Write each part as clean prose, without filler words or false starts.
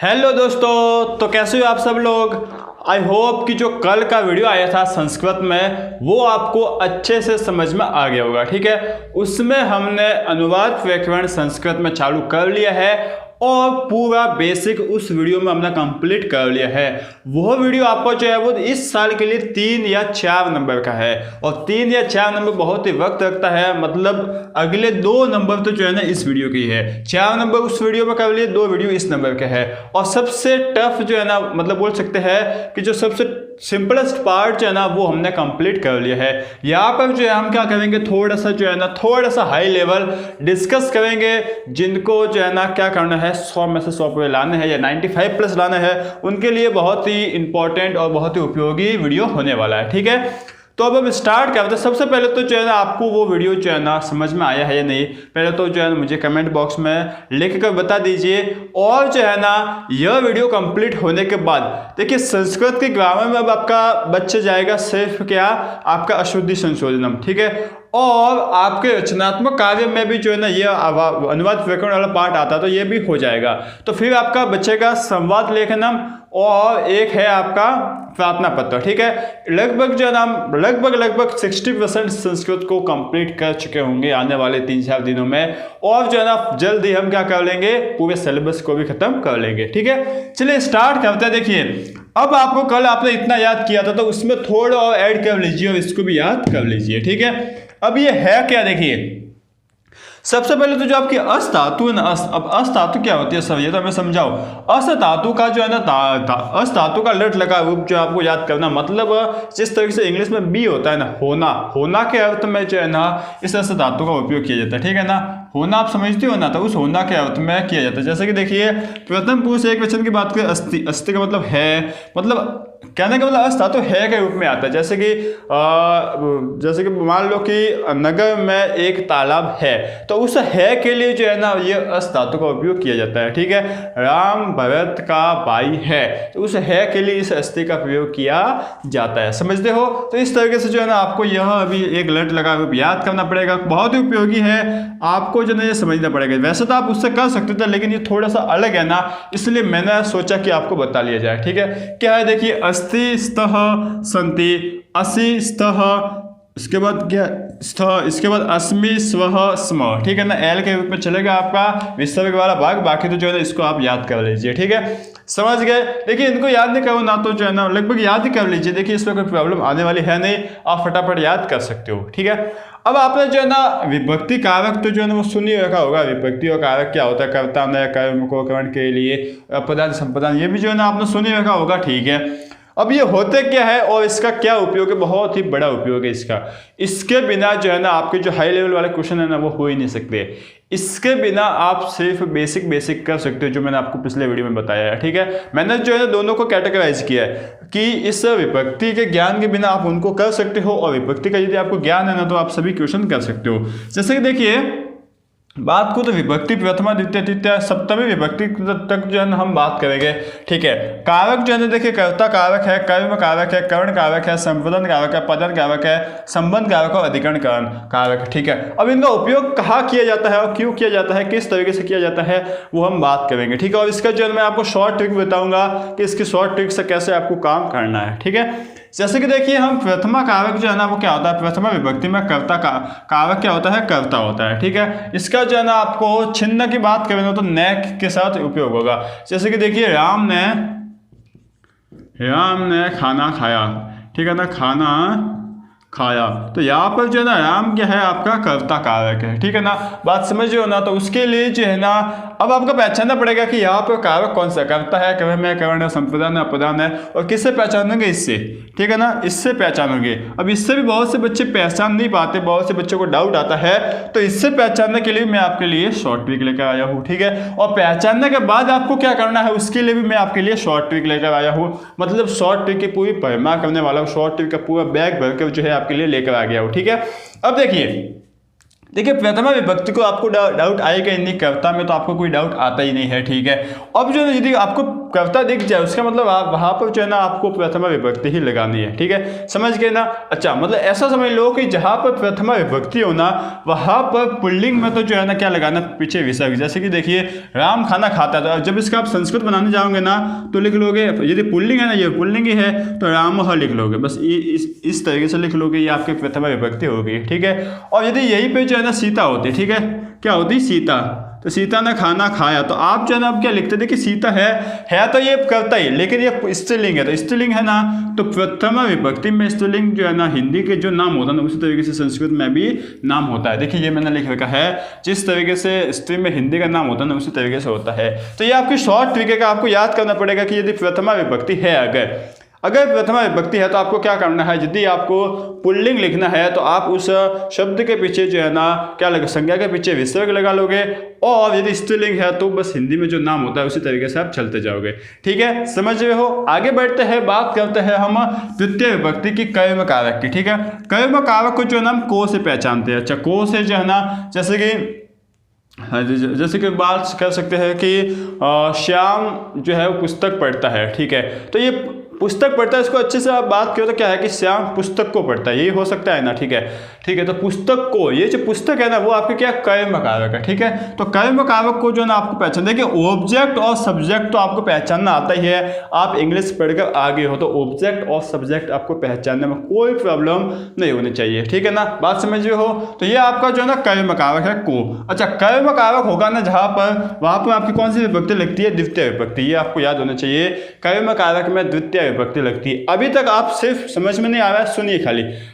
Hello दोस्तों, तो कैसे हो आप सब लोग। आई होप कि जो कल का वीडियो आया था संस्कृत में वो आपको अच्छे से समझ में आ गया होगा। ठीक है, उसमें हमने अनुवाद व्याकरण संस्कृत में चालू कर लिया है और पूरा बेसिक उस वीडियो में हमने कंप्लीट कर लिया है। वो वीडियो आपको जो है वो इस साल के लिए 3 या 4 नंबर का है और 3 या 4 नंबर बहुत ही वक्त लगता है। मतलब अगले 2 नंबर तो जो है ना इस वीडियो की है, 4 नंबर उस वीडियो में कर लिए, 2 वीडियो इस नंबर के है। और सबसे टफ जो है ना, मतलब बोल सकते हैं कि जो सबसे सिंपलेस्ट पार्ट जो है ना वो हमने कंप्लीट कर लिया है। यहाँ पर जो है हम क्या करेंगे, थोड़ा सा जो है ना थोड़ा सा हाई लेवल डिस्कस करेंगे। जिनको जो है ना क्या करना है 100 में से 100 पे लाने हैं या 95 प्लस लाना है, उनके लिए बहुत ही इंपॉर्टेंट और बहुत ही उपयोगी वीडियो होने वाला है। ठीक है, तो अब हम स्टार्ट करते हैं। सबसे पहले तो जो है ना आपको वो वीडियो जो है ना समझ में आया है या नहीं, पहले तो जो है ना मुझे कमेंट बॉक्स में लिख कर बता दीजिए। और जो है ना यह वीडियो कंप्लीट होने के बाद देखिए संस्कृत के ग्रामर में अब आपका बच्चा जाएगा सिर्फ क्या, आपका अशुद्धि संशोधनम। ठीक है, और आपके रचनात्मक कार्य में भी जो है ना ये अनुवाद व्याकरण वाला पार्ट आता है तो ये भी हो जाएगा। तो फिर आपका बचेगा संवाद लेखनम और एक है आपका प्रार्थना पत्र। ठीक है, लगभग जो है ना लगभग 60% संस्कृत को कंप्लीट कर चुके होंगे आने वाले 3-4 दिनों में। और जो है ना जल्द ही हम क्या कर लेंगे, पूरे सिलेबस को भी खत्म कर लेंगे। ठीक है, चलिए स्टार्ट करते हैं। देखिए अब आपको कल आपने इतना याद किया था तो उसमें थोड़ा और ऐड कर लीजिए और इसको भी याद कर लीजिए। ठीक है, अब ये है क्या, देखिए सबसे पहले तो जो आपकी अस धातु है ना, अब अस धातु क्या होती है सब ये तो हमें समझाओ। अस धातु का जो है ना अस धातु का लट लगा रूप जो आपको याद करना, मतलब जिस तरीके से इंग्लिश में बी होता है ना, होना के अर्थ में जो है ना इस अस धातु का उपयोग किया जाता है। ठीक है ना, होना आप समझते हो ना, तो उस होना के अर्थ में किया जाता है। जैसे कि देखिए प्रथम पुरुष एक वचन की बात करें, अस्थि, अस्थि का मतलब है, मतलब कहने का मतलब अस धातु है के रूप में आता है। जैसे कि मान लो कि नगर में एक तालाब है तो उस है के लिए जो है ना ये अस धातु का उपयोग किया जाता है। ठीक है, राम भरत का भाई है तो उस है के लिए इस अस्थि का प्रयोग किया जाता है। समझते हो, तो इस तरीके से जो है ना आपको यह अभी एक लट लगा रूप याद करना पड़ेगा, बहुत ही उपयोगी है, आपको जो है ये समझना पड़ेगा। वैसे तो आप उससे कर सकते थे लेकिन ये थोड़ा सा अलग है ना, इसलिए मैंने सोचा कि आपको बता लिया जाए। ठीक है, क्या है देखिए, अस्थि स्तः सन्ति, असि स्तः, इसके बाद क्या स्तः, इसके बाद अस्मि स्वः स्म। ठीक है ना, एल के रूप में चलेगा आपका विसर्ग वाला भाग, बाकी तो जो है ना इसको आप याद कर लीजिए। ठीक है, समझ गए। देखिए इनको याद नहीं करो ना तो जो है ना लगभग याद ही कर लीजिए। देखिए इसमें कोई प्रॉब्लम आने वाली है नहीं, आप फटाफट याद कर सकते हो। ठीक है, अब आपने जो है ना विभक्ति कारक तो जो है ना वो सुन ही रखा होगा। विभक्ति और कारक क्या होता है, कर्ता नया कर्म को करण के लिए अपदान संपदान, ये भी जो है ना आपने सुन ही रखा होगा। ठीक है, अब ये होते क्या है और इसका क्या उपयोग है, बहुत ही बड़ा उपयोग है इसका। इसके बिना जो है ना आपके जो हाई लेवल वाले क्वेश्चन है ना वो हो ही नहीं सकते। इसके बिना आप सिर्फ बेसिक कर सकते हो, जो मैंने आपको पिछले वीडियो में बताया है। ठीक है, मैंने जो है ना दोनों को कैटेगराइज किया है कि इस विभक्ति के ज्ञान के बिना आप उनको कर सकते हो और विभक्ति का यदि आपको ज्ञान है ना तो आप सभी क्वेश्चन कर सकते हो। जैसे कि देखिए बात को तो विभक्ति प्रथमा द्वितीय तृतीय सप्तमी विभक्ति तक जो है ना हम बात करेंगे। ठीक है, कारक जो है ना देखिए कर्ता कारक है, कर्म कारक है, कर्ण कारक है, संपदन कारक है, पदन कारक है, संबंध कारक और अधिकरण कारक। ठीक है, अब इनका उपयोग कहाँ किया जाता है और क्यों किया जाता है, किस तरीके से किया जाता है वो हम बात करेंगे। ठीक है, और इसका जो है मैं आपको शॉर्ट ट्रिक बताऊंगा कि इसकी शॉर्ट ट्रिक से कैसे आपको काम करना है। ठीक है, जैसे कि देखिए हम प्रथमा कारक जो है ना वो क्या होता है, प्रथमा विभक्ति में कर्ता कारक क्या होता है, कर्ता होता है। ठीक है, इसका जो है ना आपको चिन्ह की बात करें ना तो न के साथ उपयोग होगा। जैसे कि देखिए राम ने खाना खाया। ठीक है ना, खाना खाया, तो यहाँ पर जो है ना राम क्या है आपका कर्ता कारक है। ठीक है ना, बात समझ रहे हो ना, तो उसके लिए जो है ना अब आपको पहचानना पड़ेगा कि यहाँ पर कारक कौन सा, कर्ता है, कर्म है, कर्ण है, संप्रदान है, अपदान है, और किससे पहचानोगे, इससे। ठीक है ना, इससे पहचानोगे। अब इससे भी बहुत से बच्चे पहचान नहीं पाते, बहुत से बच्चों को डाउट आता है, तो इससे पहचानने के लिए मैं आपके लिए शॉर्ट ट्रिक लेकर आया हूँ। ठीक है, और पहचानने के बाद आपको क्या करना है उसके लिए भी मैं आपके लिए शॉर्ट ट्रिक लेकर आया हूँ। मतलब शॉर्ट ट्रिक की पूरी परिमा करने वाला हूँ, शॉर्ट ट्रिक का पूरा बैग भर कर जो है आपके लिए लेकर आ गया हूँ। ठीक है, अब देखिए देखिए प्रथमा विभक्ति को आपको डाउट आएगा नहीं, कविता में तो आपको कोई डाउट आता ही नहीं है, ठीक है। अब जो यदि आपको कविता दिख जाए उसका मतलब आप वहां पर जो है ना आपको प्रथमा विभक्ति ही लगानी है, ठीक है, समझ गए ना। अच्छा, मतलब ऐसा समझ लो कि जहां पर प्रथमा विभक्ति हो ना वहां पर पुल्लिंग में तो जो है ना क्या लगाना, पीछे विसर्ग। जैसे कि देखिए राम खाना खाता है, तो जब इसका आप संस्कृत बनाने जाओगे ना तो लिख लोगे, यदि पुल्लिंग है ना, ये पुल्लिंग ही है तो रामः लिख लोगे, बस इस तरीके से लिख लोगे, ये आपकी प्रथमा विभक्ति होगी, ठीक है। और यदि यहीं पे जो है ना सीता होती, ठीक है, क्या होती, सीता, तो सीता ने खाना खाया, तो आप जो है ना अब क्या लिखते थे कि सीता है तो ये करता ही, लेकिन ये स्त्रीलिंग है, तो स्त्रीलिंग है ना, तो प्रथमा विभक्ति में स्त्रीलिंग जो है ना हिंदी के जो नाम होता है ना उसी तरीके से संस्कृत में भी नाम होता है। देखिए ये मैंने लिख रखा है, जिस तरीके से स्त्री में हिंदी का नाम होता है ना उसी तरीके से होता है। तो ये आपकी शॉर्ट ट्रिक है कि आपको याद करना पड़ेगा कि यदि प्रथमा विभक्ति है, अगर प्रथमा विभक्ति है तो आपको क्या करना है, यदि आपको पुल्लिंग लिखना है तो आप उस शब्द के पीछे जो है ना क्या लगा, संज्ञा के पीछे विसर्ग लगा लोगे, और यदि स्त्रीलिंग है तो बस हिंदी में जो नाम होता है उसी तरीके से आप चलते जाओगे, ठीक है, समझ रहे हो। आगे बढ़ते हैं, बात करते हैं हम द्वितीय विभक्ति की कर्म कारक की, ठीक है। कर्म कारक को जो है ना हम को से पहचानते हैं। अच्छा, को से जो है ना जैसे कि बात कर सकते हैं कि श्याम जो है वो पुस्तक पढ़ता है, ठीक है, तो ये पुस्तक पढ़ता है, इसको अच्छे से आप बात करो तो क्या है कि श्याम पुस्तक को पढ़ता है, यही हो सकता है ना, ठीक है, तो पुस्तक को, ये जो पुस्तक है ना वो आपके क्या कर्म कारक है, ठीक है। तो कर्म कारक को जो ना आपको पहचान, देखिए ऑब्जेक्ट और सब्जेक्ट तो आपको पहचानना आता ही है, आप इंग्लिश पढ़कर आगे हो तो ऑब्जेक्ट और सब्जेक्ट आपको पहचानने में कोई प्रॉब्लम नहीं होनी चाहिए, ठीक है ना, बात समझ रहे हो। तो ये आपका जो है ना कर्म कारक है को। अच्छा, कर्म कारक होगा ना जहां पर, वहां पर आपकी कौन सी विभक्ति लगती है, द्वितीय विभक्ति, ये आपको याद होना चाहिए, कर्म कारक में द्वितीय विभक्ति लगती है। अभी तक आप सिर्फ समझ में नहीं आ रहा है, सुनिए,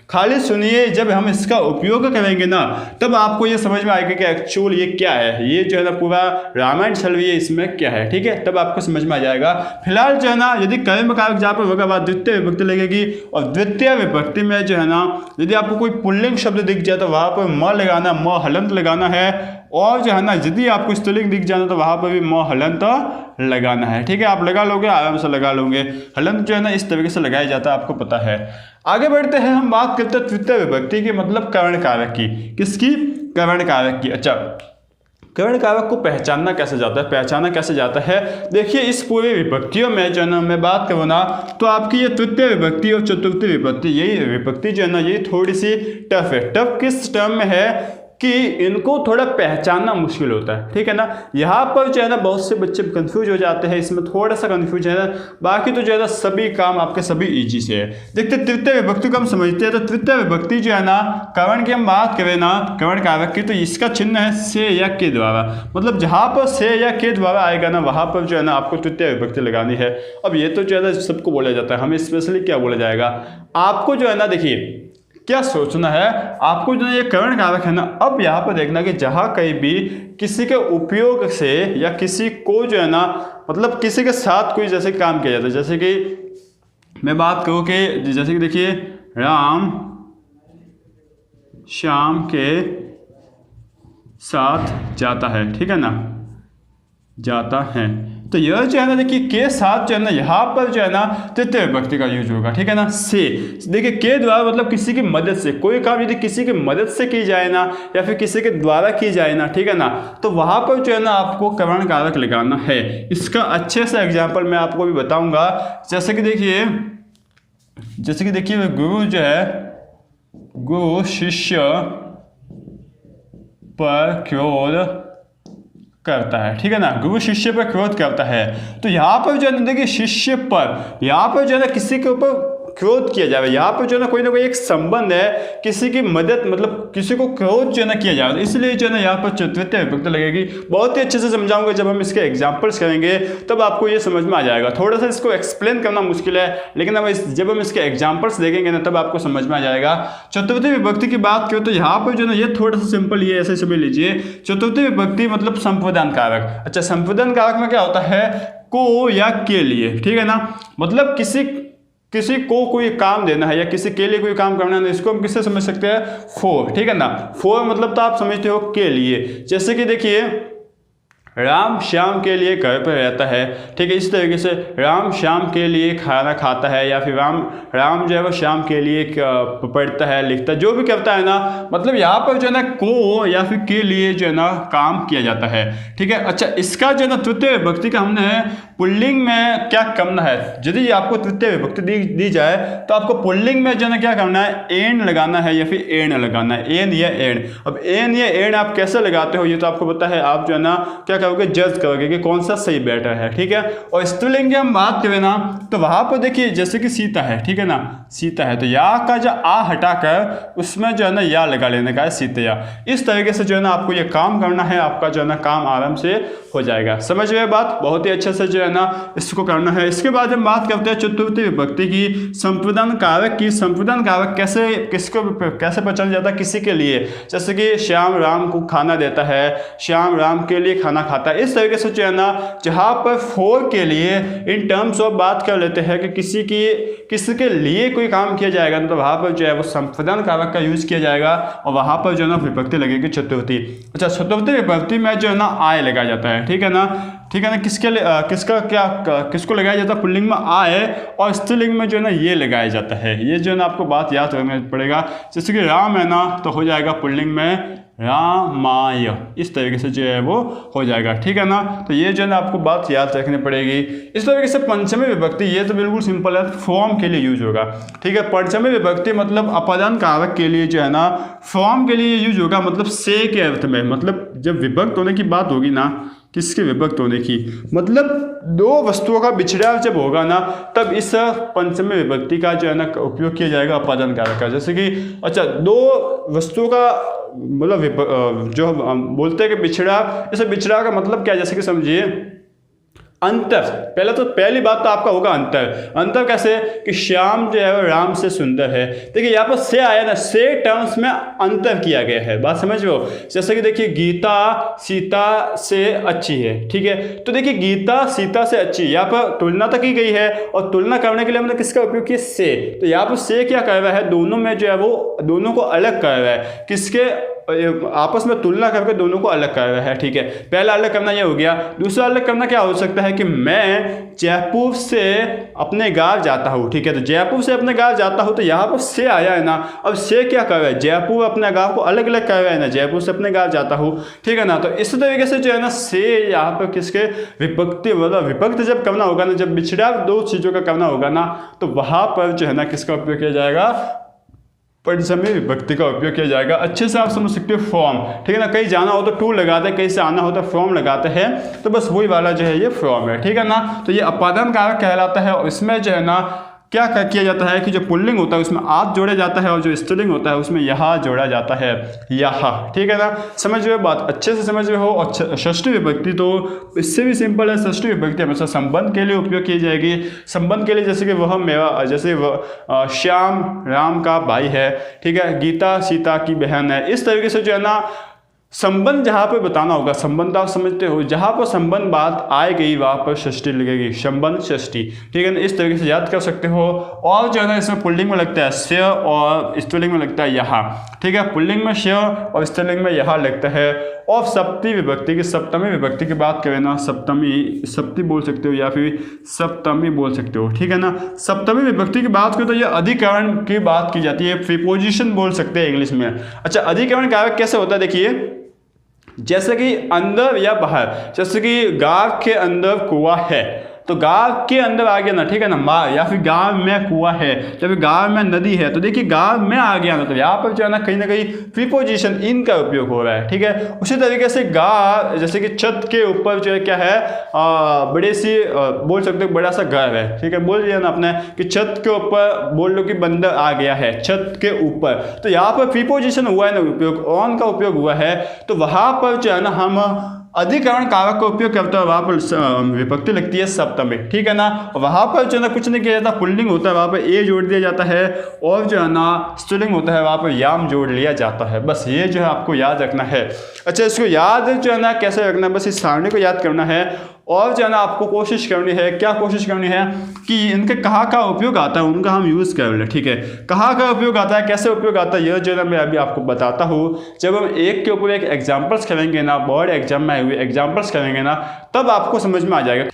खाली सुनिए, जब हम इसका उपयोग करेंगे ना तब आपको ये समझ में आएगा कि एक्चुअल ये क्या है, ये जो है ना पूरा रामायण चल रही है इसमें क्या है, ठीक है, तब आपको समझ में आ जाएगा। फिलहाल जो है ना यदि कर्म कारक जहाँ पर होगा वहाँ द्वितीय विभक्ति लगेगी, और द्वितीय विभक्ति में जो है ना यदि आपको कोई पुल्लिंग शब्द दिख जाए तो वहाँ पर म लगाना, म हलंत लगाना है, और जो है ना यदि आपको स्त्रीलिंग दिख जाना तो वहां पर भी म हलंत लगाना है, ठीक है, आप लगा लोगे, आराम से लगा लोगे। हलंत जो है ना इस तरीके से लगाया जाता है, आपको पता है। आगे बढ़ते हैं, हम बात करते हैं तृतीय विभक्ति की, मतलब कर्ण कारक की। किसकी, कर्ण कारक की। अच्छा, कर्ण कारक को पहचाना कैसे जाता है, देखिए इस पूरी विभक्तियों में जो है ना मैं बात करूँ ना तो आपकी ये तृतीय विभक्ति और चतुर्थी विभक्ति, यही विभक्ति जो है ना ये थोड़ी सी टफ है। टफ किस टर्म में है कि इनको थोड़ा पहचानना मुश्किल होता है, ठीक है ना। यहाँ पर जो है ना बहुत से बच्चे कंफ्यूज हो जाते हैं, इसमें थोड़ा सा कंफ्यूज है ना, बाकी तो जो है ना सभी काम आपके सभी इजी से है। देखते तृतीय विभक्ति को हम समझते हैं, तो तृतीय विभक्ति जो है ना कर्ण की हम बात करें ना, कर्ण कारक की, तो इसका चिन्ह है से या के द्वारा, मतलब जहाँ पर से या के द्वारा आएगा ना वहाँ पर जो है ना आपको तृतीय विभक्ति लगानी है। अब ये तो जो है ना सबको बोला जाता है, हमें स्पेशली क्या बोला जाएगा, आपको जो है ना देखिए क्या सोचना है, आपको जो ये कर्ण कारक है ना, अब यहाँ पर देखना कि जहाँ कहीं भी किसी के उपयोग से या किसी को जो है ना मतलब किसी के साथ कोई जैसे काम किया जाता है, जैसे कि मैं बात करूँ कि जैसे कि देखिए राम श्याम के साथ जाता है, ठीक है ना, जाता है, तो यह जो है ना देखिए के साथ जो है ना यहाँ पर जो है ना तृतीय विभक्ति का यूज होगा, ठीक है ना। से देखिए के द्वारा मतलब किसी की मदद से, कोई काम यदि किसी की मदद से की जाए ना या फिर किसी के द्वारा की जाए ना, ठीक है ना, तो वहां पर जो है ना आपको कर्ण कारक लगाना है। इसका अच्छे से एग्जाम्पल मैं आपको भी बताऊंगा, जैसे कि देखिए गुरु जो है, गुरु शिष्य पर क्रोध करता है, ठीक है ना, गुरु शिष्य पर क्रोध करता है। तो यहाँ पर जो है ना देखिए शिष्य पर, यहाँ पर जो है ना किसी के ऊपर क्रोध किया जाए, यहाँ पर जो है ना कोई एक संबंध है, किसी की मदद मतलब किसी को क्रोध जो है ना किया जाए, इसलिए जो है ना यहाँ पर तृतीय विभक्ति लगेगी। बहुत ही अच्छे से समझाऊंगा, जब हम इसके एग्जाम्पल्स करेंगे तब आपको ये समझ में आ जाएगा। थोड़ा सा इसको एक्सप्लेन करना मुश्किल है, लेकिन अब जब हम इसके एग्जाम्पल्स देखेंगे ना तब आपको समझ में आ जाएगा। चतुर्थी विभक्ति की बात करें तो यहाँ पर जो है ना ये थोड़ा सा सिंपल, ये ऐसे समझ लीजिए, चतुर्थी विभक्ति मतलब संप्रदान कारक। अच्छा, संप्रदान कारक में क्या होता है, को या के लिए, ठीक है ना, मतलब किसी को कोई काम देना है या किसी के लिए कोई काम करना है, इसको हम किससे समझ सकते हैं, फॉर, ठीक है ना। फॉर मतलब तो आप समझते हो के लिए, जैसे कि देखिए राम श्याम के लिए घर पर रहता है, ठीक है। इस तरीके से राम श्याम के लिए खाना खाता है, या फिर राम जो है वो श्याम के लिए पढ़ता है, लिखता है, जो भी करता है ना, मतलब यहाँ पर जो है ना को या फिर के लिए जो है ना काम किया जाता है, ठीक है। अच्छा, इसका जो है ना तृतीय विभक्ति का हमने पुल्लिंग में क्या करना है। यदि आपको तृतीय विभक्ति दी जाए तो आपको पुल्लिंग में जो है ना क्या करना है, एन लगाना है या फिर एण लगाना है, एन या एण। अब एन या एण आप कैसे लगाते हो ये तो आपको पता है, आप जो है ना क्या करोगे, जज करोगे कि कौन सा सही बेटर है, ठीक है। और स्त्रीलिंग की हम बात करें ना तो वहां पर देखिए जैसे कि सीता है, ठीक है ना, सीता है तो या का जो आ हटाकर उसमें जो है ना या लगा लेने का है, सीतया। इस तरीके से जो है ना आपको ये काम करना है, आपका जो है ना काम आराम से हो जाएगा। समझ रहे बात, बहुत ही अच्छे से जो है ना इसको करना है। इसके बाद हम बात करते हैं चतुर्थी विभक्ति की, संप्रदान कारक की। संप्रदान कारक कैसे कैसे पहचाना जाता है किसी के लिए, जैसे कि श्याम राम को खाना देता है, श्याम राम के लिए खाना खाता है। इस तरीके से जो है ना जहां पर फॉर के लिए इन टर्म्स ऑफ बात कर लेते हैं कि किसी के लिए कोई काम किया जाएगा तो वहां पर जो है वो संप्रदान कारक का यूज किया जाएगा और वहां पर जो है ना विभक्ति लगेगी चतुर्थी। अच्छा, चतुर्थी विभक्ति में जो है ना आय लगाया जाता है, ठीक है ना, ठीक है ना। किसके लिए किसको लगाया जाता है, पुल्लिंग में आ है और स्त्रीलिंग में जो है ना ये लगाया जाता है। ये जो है ना आपको बात याद रखना पड़ेगा। जैसे कि राम है ना तो हो जाएगा पुल्लिंग में रामाय, इस तरीके से जो है वो हो जाएगा, ठीक है ना। तो ये जो है ना आपको बात याद रखनी पड़ेगी। इस तरीके से पंचमी विभक्ति, ये तो बिल्कुल सिंपल है, फॉर्म के लिए यूज होगा, ठीक है। पंचमी विभक्ति मतलब अपादान कारक के लिए जो है ना फॉर्म के लिए यूज होगा, मतलब से के अर्थ में। मतलब जब विभक्त होने की बात होगी ना, किसके विभक्त होने की, मतलब दो वस्तुओं का बिछड़ा जब होगा ना तब इस पंचमी विभक्ति का जो है ना उपयोग किया जाएगा अपादान कारक का। जैसे कि अच्छा, दो वस्तुओं का मतलब जो बोलते हैं कि बिछड़ा, इस बिछड़ा का मतलब क्या है, जैसे कि समझिए अंतर। पहली बात तो आपका होगा अंतर कैसे कि श्याम जो है वो राम से सुंदर है। देखिए यहाँ पर से आया ना, से टर्म्स में अंतर किया गया है, बात समझ लो। जैसे कि देखिए गीता सीता से अच्छी है, ठीक है। तो देखिए गीता सीता से अच्छी, यहाँ पर तुलना तो की गई है और तुलना करने के लिए हमने किसका उपयोग किया, से। तो यहाँ पर से क्या कर रहा है, दोनों में जो है वो दोनों को अलग कर रहा है, किसके आपस में तुलना करके दोनों को अलग कर रहा है, ठीक है। पहला अलग करना यह हो गया। दूसरा अलग करना क्या हो सकता है कि मैं जयपुर से अपने गांव जाता हूँ, ठीक है। तो जयपुर से अपने गांव जाता हूँ तो यहाँ पर से आया है ना। अब से क्या कर रहा है, जयपुर अपने गांव को अलग अलग कर रहा है ना, जयपुर से अपने गांव जाता हूँ, ठीक है ना। तो इस तरीके से जो है ना से यहाँ पर किसके विभक्ति, मतलब विभक्त जब करना होगा ना, जब बिछड़ा दो चीज़ों का करना होगा ना तो वहाँ पर जो है ना किसका उपयोग किया जाएगा, पंचमी विभक्ति का उपयोग किया जाएगा। अच्छे से आप समझ सकते हो फॉर्म, ठीक है ना। कहीं जाना हो तो टू लगाते हैं, कहीं से आना हो तो फॉर्म लगाते हैं, तो बस वही वाला जो है ये फॉर्म है, ठीक है ना। तो ये अपादान कारक कहलाता है और इसमें जो है ना क्या किया जाता है कि जो पुल्लिंग होता है उसमें आप जोड़ा जाता है और जो स्त्रीलिंग होता है उसमें यहाँ जोड़ा जाता है, यहाँ, ठीक है ना। समझ रहे हो बात, अच्छे से समझ रहे हो। और षष्ठी विभक्ति तो इससे भी सिंपल है। षष्ठी विभक्ति हमेशा संबंध के लिए उपयोग की जाएगी। संबंध के लिए जैसे कि वह मेरा, जैसे वह श्याम राम का भाई है, ठीक है, गीता सीता की बहन है। इस तरीके से जो है ना संबंध जहाँ पर बताना होगा, संबंध आप समझते हो, जहाँ पर संबंध बात आएगी वहाँ पर षष्ठी लगेगी, संबंध षष्ठी, ठीक है ना। इस तरीके से याद कर सकते हो। और जो है ना इसमें पुल्लिंग में लगता है स्य और स्त्रीलिंग में लगता है यहाँ, ठीक है। पुल्लिंग में स्य और स्त्रीलिंग में यहाँ लगता है। और सप्तमी विभक्ति की, सप्तमी विभक्ति की बात करें ना, सप्ती बोल सकते हो या फिर सप्तमी बोल सकते हो, ठीक है ना। सप्तमी विभक्ति की बात करें तो यह अधिकरण की बात की जाती है, प्रीपोजिशन बोल सकते हैं इंग्लिश में। अच्छा, अधिकरण कारक कैसे होता है, देखिए जैसे कि अंदर या बाहर, जैसे कि गांव के अंदर कुआं है तो गांव के अंदर आ गया ना, ठीक है ना, माँ, या फिर गांव में कुआं है, जब गांव में नदी है तो देखिए गांव में आ गया ना, तो यहाँ पर जो है ना कहीं प्रीपोजिशन इन का उपयोग हो रहा है, ठीक है। उसी तरीके से गांव, जैसे कि छत के ऊपर जो है क्या है, बड़ी सी बोल सकते हो बड़ा सा घर है, ठीक है। बोल दिया ना आपने कि छत के ऊपर, बोल लो कि बंदर आ गया है छत के ऊपर, तो यहाँ पर प्रीपोजिशन हुआ है ना उपयोग, ऑन का उपयोग हुआ है, तो वहाँ पर जो है ना हम अधिकरण कारक का उपयोग करते हैं, वहाँ पर विभक्ति लगती है सप्तमी, ठीक है ना। वहाँ पर जो है ना कुछ नहीं किया जाता, पुल्लिंग होता है वहाँ पर ए जोड़ दिया जाता है और जो है ना स्त्रीलिंग होता है वहाँ पर याम जोड़ लिया जाता है। बस ये जो है आपको याद रखना है। अच्छा, इसको याद जो है ना कैसे रखना है, बस इस सारणी को याद करना है और जो है ना आपको कोशिश करनी है, क्या कोशिश करनी है कि इनके कहाँ का उपयोग आता है उनका हम यूज़ कर लें। ठीक है, कहाँ का उपयोग आता है, कैसे उपयोग आता है, यह जो है ना मैं अभी आपको बताता हूँ। जब हम एक के ऊपर एक एग्जाम्पल्स करेंगे ना, बोर्ड एग्जाम में आए हुए एग्जाम्पल्स करेंगे ना, तब आपको समझ में आ जाएगा।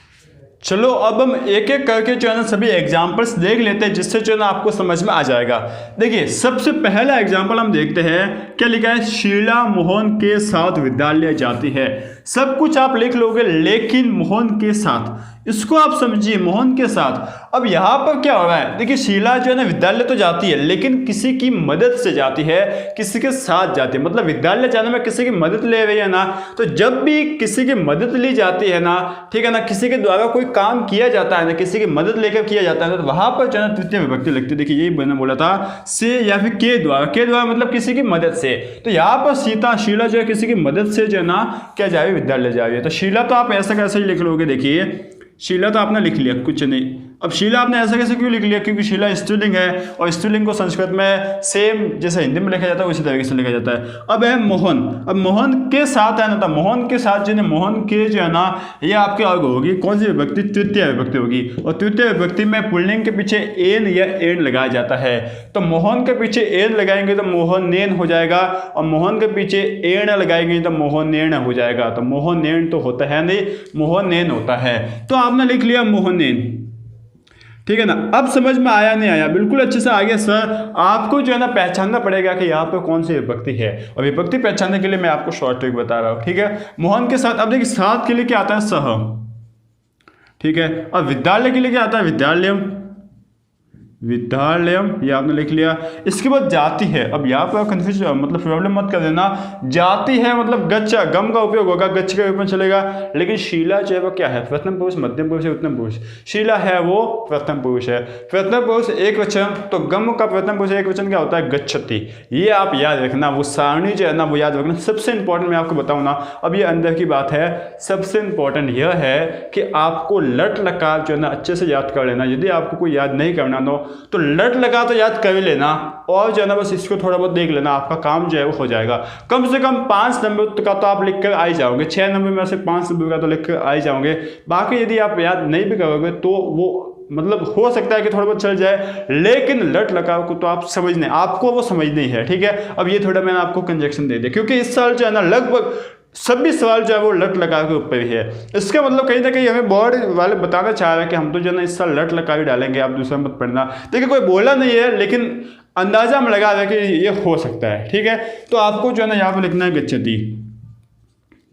चलो अब हम एक एक करके जो है ना सभी एग्जाम्पल्स देख लेते हैं, जिससे जो है ना आपको समझ में आ जाएगा। देखिए सबसे पहला एग्जाम्पल हम देखते हैं, क्या लिखा है, शीला मोहन के साथ विद्यालय जाती है। सब कुछ आप लिख लोगे, लेकिन मोहन के साथ, इसको आप समझिए, मोहन के साथ। अब यहाँ पर क्या हो रहा है, देखिए शीला जो है ना विद्यालय तो जाती है, लेकिन किसी की मदद से जाती है, किसी के साथ जाती है। मतलब विद्यालय जाने में किसी की मदद ले रही है ना, तो जब भी किसी की मदद ली जाती है ना, ठीक है ना, किसी के द्वारा कोई काम किया जाता है ना, किसी की मदद लेकर किया जाता है, तो वहां पर जो है ना तृतीय विभक्ति लगती है। देखिए यही मैंने बोला था, से या फिर के द्वारा, के द्वारा मतलब किसी की मदद से। तो यहाँ पर शीला जो है किसी की मदद से जो है ना क्या जा रही है, विद्यालय जा रही है। तो शीला तो आप ऐसा कैसे ही लिख लोगे, देखिए शीला तो आपने लिख लिया, कुछ नहीं। अब शीला आपने ऐसा कैसे क्यों लिख लिया, क्योंकि शीला स्त्रीलिंग है, और स्त्रीलिंग को संस्कृत में सेम जैसे हिंदी में लिखा जाता है उसी तरीके से लिखा जाता है। अब है मोहन, अब मोहन के साथ है ना, तो मोहन के साथ जो है मोहन के जो है ना, ये आपकी अलग होगी, कौन सी विभक्ति, तृतीय विभक्ति होगी। और तृतीय विभक्ति में पुल्लिंग के पीछे एन या एन लगाया जाता है। तो मोहन के पीछे एन लगाएंगे तो मोहनेन हो जाएगा, और मोहन के पीछे एन लगाएंगे तो मोहनेन हो जाएगा। तो मोहनेन तो होता है नहीं, मोहनेन होता है। तो आपने लिख लिया मोहनेन, ठीक है ना। अब समझ में आया नहीं आया, बिल्कुल अच्छे से आ गया सर। आपको जो है ना पहचानना पड़ेगा कि यहाँ पर कौन सी विभक्ति है, और विभक्ति पहचानने के लिए मैं आपको शॉर्ट ट्रिक बता रहा हूँ। ठीक है, मोहन के साथ, अब देखिए साथ के लिए क्या आता है, सह, ठीक है। और विद्यालय के लिए क्या आता है, विद्यालयम, विद्यालयम, ये आपने लिख लिया। इसके बाद जाती है, अब यहाँ पर कंफ्यूज मतलब प्रॉब्लम मत कर देना, जाती है मतलब गच्छ, गम का उपयोग होगा, गच्छ के रूप में चलेगा। लेकिन शीला जो है वो क्या है, प्रथम पुरुष, मध्यम पुरुष, उत्तम पुरुष। शीला है वो प्रथम पुरुष है, प्रथम पुरुष एक वचन, तो गम का प्रथम पुरुष एक वचन क्या होता है, गच्छति। ये आप याद रखना, वो सारणी जो है ना वो याद रखना। सबसे इंपॉर्टेंट मैं आपको बताऊँ ना, अब ये अंदर की बात है, सबसे इंपॉर्टेंट यह है कि आपको लट लकार जो है ना अच्छे से याद कर लेना। यदि आपको कोई याद नहीं करना तो लट लगा तो याद कर लेना, और जो है ना बस इसको थोड़ा बहुत देख लेना, आपका काम जो है वो हो जाएगा। कम से कम 5 नंबर का तो आप लिख कर आ ही जाओगे, 6 नंबर में से 5 नंबर का तो लिख कर आ ही जाओगे। बाकी यदि आप याद नहीं भी करोगे तो वो मतलब हो सकता है कि थोड़ा बहुत चल जाए, लेकिन लट लकार को तो आप समझने, आपको वो समझनी है। ठीक है, अब ये थोड़ा मैंने आपको कंजक्शन दे दिया, क्योंकि इस साल जो है ना लगभग सभी सवाल जो है वो लट लकार के ऊपर ही है। इसका मतलब कहीं ना कहीं हमें बोर्ड वाले बताना चाह रहे हैं कि हम तो जो है ना इस साल लट लकार ही डालेंगे, आप दूसरा मत पढ़ना। देखिए कोई बोला नहीं है, लेकिन अंदाजा हम लगा रहे हैं कि ये हो सकता है। ठीक है, तो आपको जो है ना यहाँ पर लिखना है गच्छति,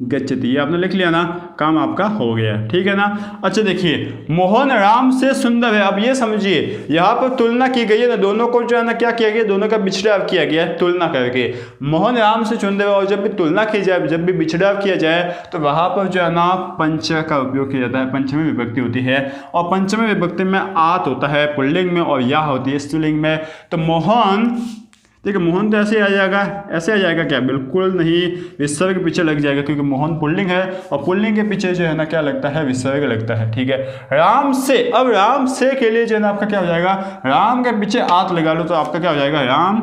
गच्छति, ये आपने लिख लिया ना, काम आपका हो गया। ठीक है ना। अच्छा देखिए, मोहन राम से सुंदर है। अब ये समझिए, यहाँ पर तुलना की गई है ना, दोनों को जो है ना क्या किया गया, दोनों का बिछड़ाव किया गया है तुलना करके। मोहन राम से सुंदर है, और जब भी तुलना की जाए, जब भी बिछड़ाव किया जाए, तो वहाँ पर जो है ना पंच का उपयोग किया जाता है, पंचमी विभक्ति होती है। और पंचमी विभक्ति में आत होता है पुल्लिंग में, और या होती है स्त्रीलिंग में। तो मोहन, ठीक है, मोहन तो ऐसे आ जाएगा, ऐसे आ जाएगा क्या, बिल्कुल नहीं, विसर्ग के पीछे लग जाएगा, क्योंकि मोहन पुल्लिंग है, और पुल्लिंग के पीछे जो है ना क्या लगता है, विसर्ग लगता है। ठीक है, राम से, अब राम से के लिए जो है ना आपका क्या हो जाएगा, राम के पीछे आत लगा लो तो आपका क्या हो जाएगा, राम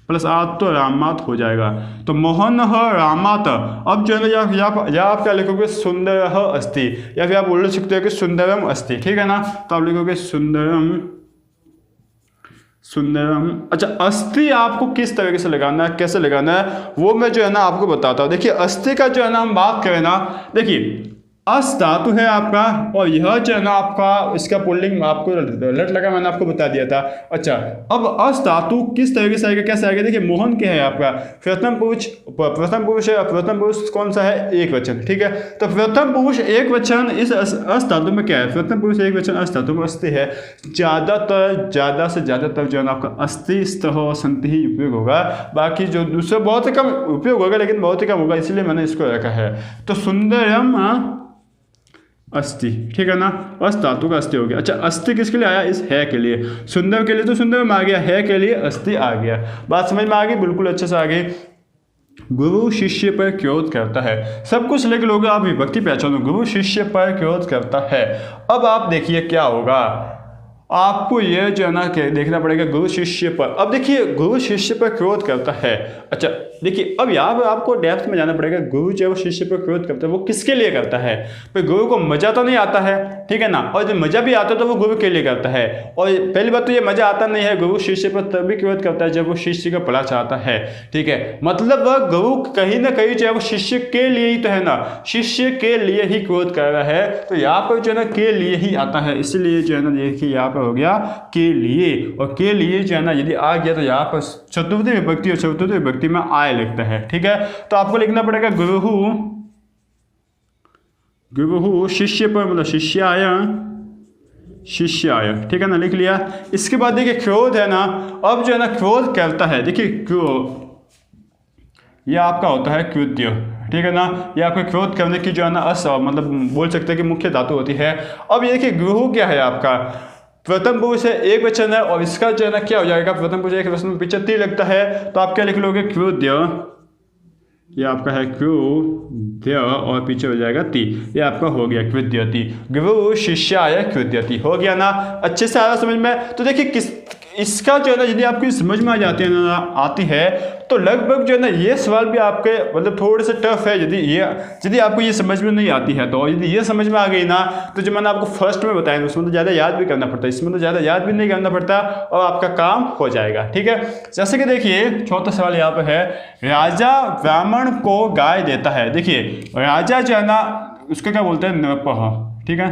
प्लस आत तो रामात हो जाएगा। तो मोहन रामात। अब जो है ना या आप क्या लिखोगे, सुंदर अस्ति, या फिर आप बोल सकते हो कि सुंदरम अस्ति। ठीक है ना, तो आप लिखोगे सुंदरम, सुंदरम। अच्छा, अस्थि आपको किस तरीके से लगाना है, कैसे लगाना है, वो मैं जो है ना आपको बताता हूँ। देखिए अस्थि का जो है ना हम बात करें ना, देखिए अस धातु है आपका, और यह जो है ना आपका इसका पुल्लिंग आपको लट लगा, मैंने आपको बता दिया था। अच्छा, अब अस धातु किस तरीके से आएगा, कैसे आएगा, देखिए मोहन क्या है आपका, प्रथम पुरुष, प्रथम पुरुष है, प्रथम पुरुष कौन सा है, एक वचन। ठीक है, तो प्रथम पुरुष एक वचन इस अस धातु में क्या है, प्रथम पुरुष एक वचन अस धातु में अस्थि है। ज़्यादातर, ज़्यादा से ज़्यादातर जो है ना आपका अस्थि, स्तः, संति ही उपयोग होगा, बाकी जो दूसरा बहुत ही कम उपयोग होगा, लेकिन बहुत ही कम होगा, इसलिए मैंने इसको रखा है। तो सुंदरम अस्थि, ठीक है ना, अस धातु का अस्थि हो गया। अच्छा, अस्थि किसके लिए आया, इस है के लिए, सुंदर के लिए तो सुंदर में आ गया, है के लिए अस्थि आ गया। बात समझ में आ गई, बिल्कुल अच्छे से आ गई। गुरु शिष्य पर क्रोध करता है, सब कुछ लिख लोगे आप, विभक्ति पहचानो, गुरु शिष्य पर क्रोध करता है। अब आप देखिए क्या होगा, आपको यह जो है ना देखना पड़ेगा गुरु शिष्य पर। अब देखिए गुरु शिष्य पर क्रोध करता है। अच्छा, देखिए अब यहाँ पर आपको डेप्थ में जाना पड़ेगा। गुरु जो है वो शिष्य पर क्रोध करता है, वो किसके लिए करता है? भाई गुरु को मजा तो नहीं आता है, ठीक है ना, और जब मजा भी आता है तो वो गुरु के लिए करता है। और पहली बात तो ये मजा आता नहीं है, गुरु शिष्य पर तभी क्रोध करता है जब वो शिष्य का भला चाहता है, ठीक है। मतलब वह गुरु कहीं ना कहीं जो है वो शिष्य के लिए ही तो है ना, शिष्य के लिए ही क्रोध कर रहा है। तो यहाँ पर जो है ना के लिए ही आता है, इसलिए जो है ना देखिए यहाँ पर हो गया के लिए, और के लिए जो है ना यदि आ गया तो यहाँ पर चतुर्थी विभक्ति और चतुर्थी विभक्ति में आय लिखता है, ठीक है। तो आपको लिखना पड़ेगा गुरुहु शिष्य पर, मतलब शिष्याय, ठीक है ना, लिख लिया। इसके बाद देखिए क्रोध है ना, अब जो है ना क्रोध करता है, देखिए क्रोध यह आपका होता है कृत्य, ठीक है ना, ये आपके क्रोध करने की जो है ना मतलब बोल सकते हैं कि मुख्य धातु होती है। अब ये देखिए गुरु क्या है आपका, प्रथम पुरुष है, एक वचन है, और इसका जो है ना क्या हो जाएगा, प्रथम पुरुष एक वचन में पीछे ती लगता है, तो आप क्या लिख लोगे क्रोध्य, ये आपका है क्रोध्य और पीछे हो जाएगा ती, ये आपका हो गया कृत्यति, गुरु शिष्याय कृत्यति, हो गया ना, अच्छे से आया समझ में। तो देखिए इसका जो है ना यदि आपको समझ में आ जाती है ना, आती है, तो लगभग जो है ना ये सवाल भी आपके मतलब थोड़े से टफ है। यदि आपको ये समझ में नहीं आती है, तो यदि ये समझ में आ गई ना, तो जो मैंने आपको फर्स्ट में बताया उसमें तो ज़्यादा याद भी करना पड़ता है, इसमें तो ज़्यादा याद भी नहीं करना पड़ता और आपका काम हो जाएगा, ठीक है। जैसे कि देखिए चौथा सवाल यहाँ पर है, राजा ब्राह्मण को गाय देता है। देखिए राजा जो है ना उसको क्या बोलते हैं, नृपः, ठीक है,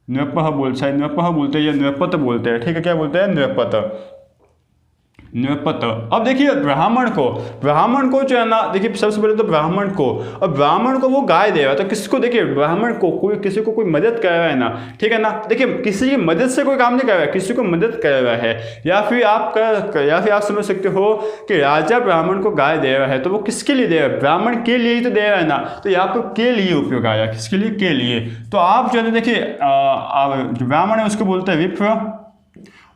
नृपः बोलते हैं या नृपत बोलते हैं, ठीक है, क्या बोलते हैं, नृपत। अब देखिए ब्राह्मण को जो है ना, देखिए सबसे पहले तो ब्राह्मण को वो गाय दे रहा है, तो किसको, देखिए ब्राह्मण को किसी को कोई मदद कर रहा है ना, ठीक है ना, देखिए किसी की मदद से कोई काम नहीं कर रहा है, किसी को मदद कर रहा है। या फिर आप समझ सकते हो कि राजा ब्राह्मण को गाय दे रहा है, तो वो किसके लिए दे रहा है, ब्राह्मण के लिए ही तो दे रहा है ना, तो यहाँ पर के लिए उपयोग आया, किसके लिए, के लिए। तो आप जो है ना देखिए जो ब्राह्मण है उसको बोलते हैं विप्र,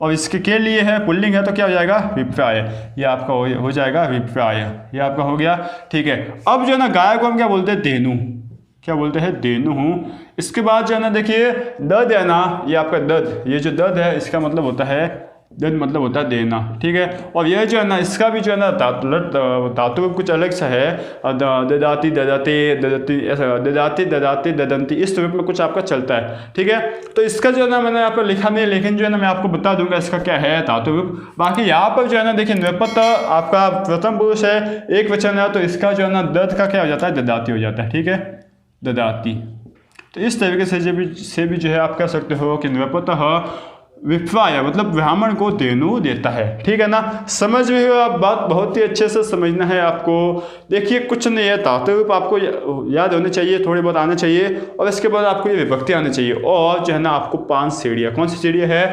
और इसके के लिए है पुल्लिंग है, तो क्या हो जाएगा, विप्राय, ये आपका हो जाएगा विप्राय, ये आपका हो गया, ठीक है। अब जो है ना गाय को हम क्या बोलते हैं, धेनु, क्या बोलते हैं, धेनु। इसके बाद जो है ना देखिए दद है ना, ये आपका दद, ये जो दद है इसका मतलब होता है, दद मतलब होता है देना, ठीक है। और यह जो है ना इसका भी जो है ना धातु कुछ अलग सा है, ददाती ददंती, इस रूप में कुछ आपका चलता है, ठीक है। तो इसका जो है ना मैंने यहाँ पर लिखा नहीं, लेकिन जो है ना मैं आपको बता दूंगा इसका क्या है धातु रूप। बाकी यहाँ पर जो है ना देखिए नृपत आपका प्रथम पुरुष है, एक वचन है, तो इसका जो है ना दद का क्या हो जाता है, ददाती हो जाता है, ठीक है, ददाती। तो इस तरीके से भी जो है आप कह सकते हो कि नृपत विप्राय मतलब ब्राह्मण को धेनु देता है, ठीक है ना। समझ में आप बात बहुत ही अच्छे से समझना है आपको। देखिए कुछ नहीं है, धातु रूप आपको याद होने चाहिए, थोड़ी बहुत आना चाहिए, और इसके बाद आपको ये विभक्ति आनी चाहिए, और जो है ना आपको 5 सीढ़ियाँ, कौन सी सीढ़ियाँ है,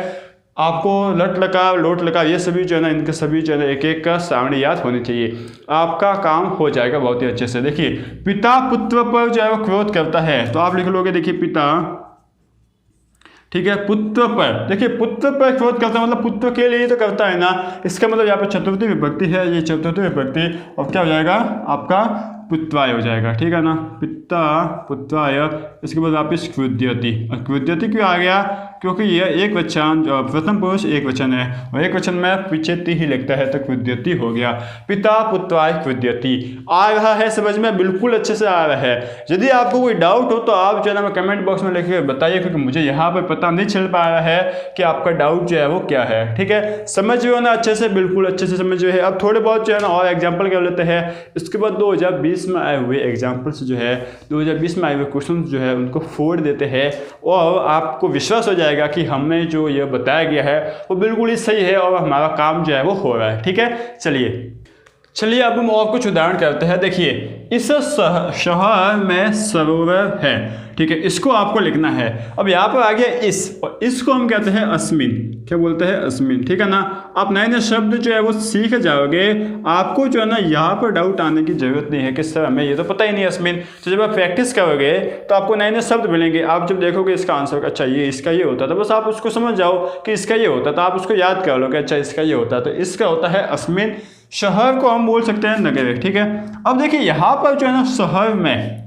आपको लट लकार लोट लकार ये सभी जो है ना, इनके सभी जो है ना एक का सामने याद होने चाहिए, आपका काम हो जाएगा बहुत ही अच्छे से। देखिए पिता पुत्र पर जो है वो क्रोध करता है, तो आप लिख लोगे, देखिए पिता, ठीक है, पुत्र पर, देखिए पुत्र पर क्रोध करता है, मतलब पुत्र के लिए तो करता है ना, इसका मतलब यहाँ पर चतुर्थी विभक्ति है, ये चतुर्थी विभक्ति, और क्या हो जाएगा आपका पुत्राय हो जाएगा, ठीक है ना, पिता पुत्राय। इसके बाद वापिस कृद्यति, कृद्यति क्यों आ गया, क्योंकि यह एक वचन, प्रथम पुरुष एक वचन है, और एक वचन में पीछे ती ही लिखता है, तो कृद्यति हो गया, पिता पुत्राय कृद्यति। आ रहा है समझ में, बिल्कुल अच्छे से आ रहा है। यदि आपको कोई डाउट हो तो आप जो है ना कमेंट बॉक्स में लिख के बताइए, क्योंकि मुझे यहाँ पर पता नहीं चल पा रहा है कि आपका डाउट जो है वो क्या है, ठीक है। समझ में ना अच्छे से, बिल्कुल अच्छे से समझ में। अब थोड़े बहुत जो है ना और एग्जाम्पल कर लेते हैं। इसके बाद 2020 में आए हुए एग्जाम्पल्स जो है, 2020 में आए हुए क्वेश्चन जो है उनको फोड़ देते हैं, और आपको विश्वास हो जाएगा कि हमें जो ये बताया गया है वो बिल्कुल ही सही है, और हमारा काम जो है वो हो रहा है, ठीक है। चलिए अब हम और कुछ उदाहरण करते हैं। देखिए इस शहर में सरोवर है, ठीक है, इसको आपको लिखना है। अब यहाँ पर आ गया इस, और इसको हम कहते हैं अस्मिन, क्या बोलते हैं, अस्मिन, ठीक है ना। आप नए नए शब्द जो है वो सीख जाओगे, आपको जो है ना यहाँ पर डाउट आने की जरूरत नहीं है कि सर हमें ये तो पता ही नहीं अस्मिन। तो जब आप प्रैक्टिस करोगे तो आपको नए नए शब्द मिलेंगे, आप जब देखोगे इसका आंसर, अच्छा ये इसका ये होता था, बस आप उसको समझ जाओ कि इसका ये होता था, आप उसको याद कर लो कि अच्छा इसका ये होता, तो इसका होता है अस्मिन। शहर को हम बोल सकते हैं नगर, ठीक है। अब देखिए यहाँ पर जो है ना शहर में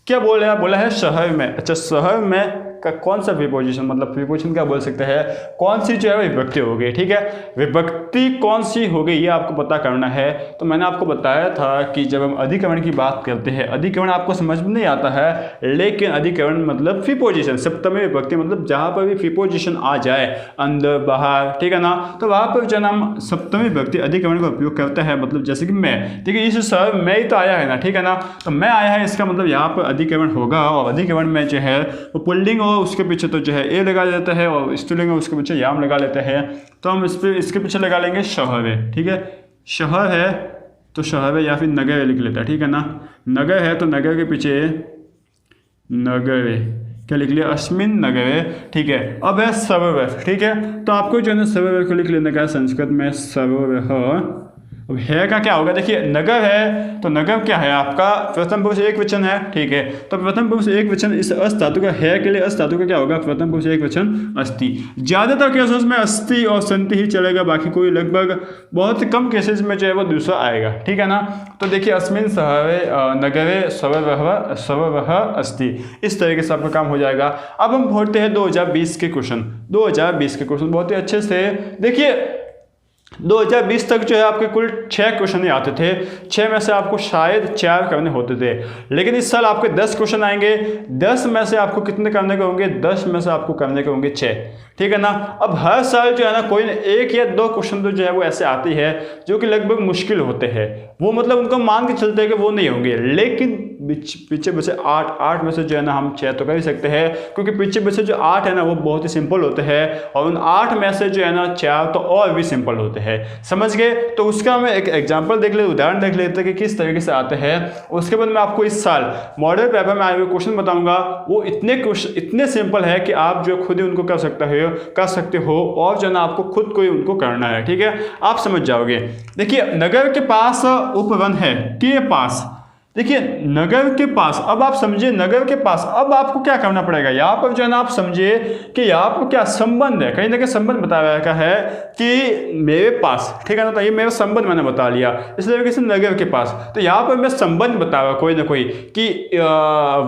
क्या बोला है शहर में, अच्छा शहर में कौन सा प्रीपोजिशन, मतलब प्रीपोजिशन क्या बोल सकते हैं, कौन सी जो है विभक्ति हो गई। ठीक है, विभक्ति कौन सी हो गई ये आपको पता करना है। तो मैंने आपको बताया था कि जब हम अधिकरण की बात करते हैं, अधिकरण आपको समझ में नहीं आता है, लेकिन अधिकरण मतलब प्रीपोजिशन, सप्तमी विभक्ति मतलब जहां पर भी प्रीपोजिशन आ जाए, अंदर बाहर, ठीक है ना, तो वहां पर जो हम सप्तमी विभक्ति अधिकरण का उपयोग करते हैं। मतलब जैसे कि मैं, ठीक है, इस सर मैं ही तो आया है ना, ठीक है ना, तो मैं आया है, इसका मतलब यहाँ पर अधिकरण होगा, और अधिकरण में जो है वो पुल्लिंग हो, उसके पीछे तो जो है ए लगा देते हैं, और स्त्रीलिंग हो उसके पीछे याम लगा लेते हैं। तो हम इसके पीछे लगा लेंगे शहर, ठीक है, शहर है तो शहर या फिर नगर लिख लेता है, ठीक है ना, नगर है तो नगर के पीछे नगर क्या लिख लिया, अस्मिन नगरे, ठीक है। अब है सरोवर, ठीक है, तो आपको जो है ना सरोवर को लिख लेने का है संस्कृत में सरोवर। अब है का क्या होगा, देखिए नगर है तो नगर क्या है आपका प्रथम पुरुष एक वचन है, ठीक है, तो प्रथम पुरुष एक वचन इस अस धातु का है के लिए अस धातु का क्या होगा, प्रथम पुरुष एक वचन अस्ति। ज्यादातर केसेस में अस्ति और संति ही चलेगा, बाकी कोई लगभग बहुत कम केसेस में जो है वो दूसरा आएगा, ठीक है ना। तो देखिए अस्मिन सहरे नगरे सरोवर अस्ति, इस तरीके से आपका काम हो जाएगा। अब हम पढ़ते हैं 2020 के क्वेश्चन। 2020 के क्वेश्चन बहुत ही अच्छे से देखिए, 2020 तक जो है आपके कुल 6 क्वेश्चन ही आते थे, 6 में से आपको शायद 4 करने होते थे, लेकिन इस साल आपके 10 क्वेश्चन आएंगे, 10 में से आपको कितने करने के होंगे, 10 में से आपको करने के होंगे 6, ठीक है ना। अब हर साल जो है ना कोई एक या दो क्वेश्चन तो जो है वो ऐसे आती है जो कि लगभग मुश्किल होते हैं, वो मतलब उनको मान के चलते हैं कि वो नहीं होंगे, लेकिन पीछे बचे 8 में से जो है ना हम 6 तो कर ही सकते हैं, क्योंकि पीछे बचे जो 8 है ना वो बहुत ही सिंपल होते हैं, और उन 8 में से जो है ना 4 तो और भी सिंपल होते हैं, समझ गए। तो उसका मैं एक एग्जांपल देख लेते, उदाहरण देख लेते हैं कि किस तरीके से आते हैं। उसके बाद मैं आपको इस साल मॉडल पेपर में आए हुए क्वेश्चन बताऊंगा, वो इतने सिंपल है कि आप जो खुद ही उनको कर सकते हो, और जो है ना आपको खुद को ही उनको करना है, ठीक है, आप समझ जाओगे। देखिए नगर के पास उपवन है, के पास, देखिए नगर के पास, अब आप समझिए नगर के पास, अब आपको क्या करना पड़ेगा, यहाँ पर जो है ना आप समझिए कि यहाँ पर क्या संबंध है, कहीं ना कहीं संबंध बताया गया है कि मेरे पास, ठीक है ना, तो ये मेरा संबंध मैंने बता लिया, इस तरीके से नगर के पास, तो यहाँ पर मैं संबंध बताया कोई ना कोई कि